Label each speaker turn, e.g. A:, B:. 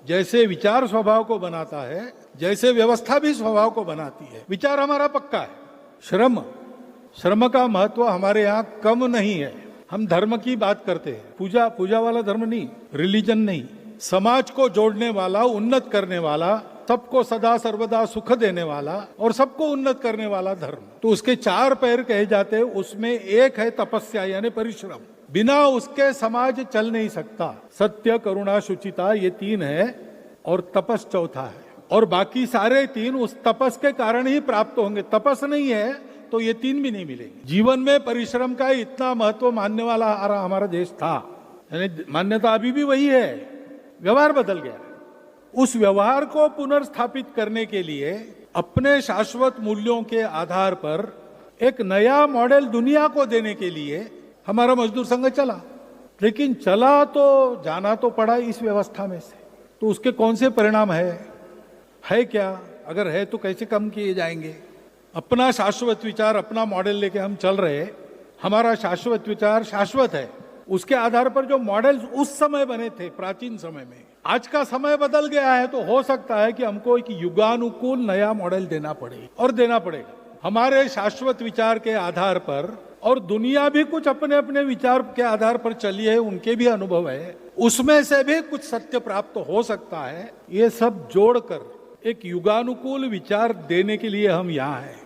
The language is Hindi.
A: जैसे विचार स्वभाव को बनाता है, जैसे व्यवस्था भी स्वभाव को बनाती है। विचार हमारा पक्का है। श्रम का महत्व हमारे यहाँ कम नहीं है। हम धर्म की बात करते हैं, पूजा वाला धर्म नहीं, रिलीजन नहीं, समाज को जोड़ने वाला, उन्नत करने वाला, सबको सदा सर्वदा सुख देने वाला और सबको उन्नत करने वाला धर्म। तो उसके 4 पैर कहे जाते हैं, उसमें एक है तपस्या यानी परिश्रम। बिना उसके समाज चल नहीं सकता। सत्य, करुणा, शुचिता ये 3 है और तपस चौथा है, और बाकी सारे 3 उस तपस के कारण ही प्राप्त होंगे। तपस नहीं है तो ये 3 भी नहीं मिलेंगे। जीवन में परिश्रम का इतना महत्व मानने वाला हमारा देश था, यानी मान्यता अभी भी वही है, व्यवहार बदल गया। उस व्यवहार को पुनर्स्थापित करने के लिए अपने शाश्वत मूल्यों के आधार पर एक नया मॉडल दुनिया को देने के लिए हमारा मजदूर संघ चला। लेकिन चला तो जाना तो पड़ा इस व्यवस्था में से। तो उसके कौन से परिणाम है क्या? अगर है तो कैसे कम किए जाएंगे? अपना शाश्वत विचार, अपना मॉडल लेके हम चल रहे। हमारा शाश्वत विचार शाश्वत है, उसके आधार पर जो मॉडल्स उस समय बने थे, प्राचीन समय में, आज का समय बदल गया है। तो हो सकता है कि हमको एक युगानुकूल नया मॉडल देना पड़े, और देना पड़ेगा हमारे शाश्वत विचार के आधार पर। और दुनिया भी कुछ अपने अपने विचार के आधार पर चली है, उनके भी अनुभव है, उसमें से भी कुछ सत्य प्राप्त हो सकता है। ये सब जोड़कर एक युगानुकूल विचार देने के लिए हम यहाँ हैं।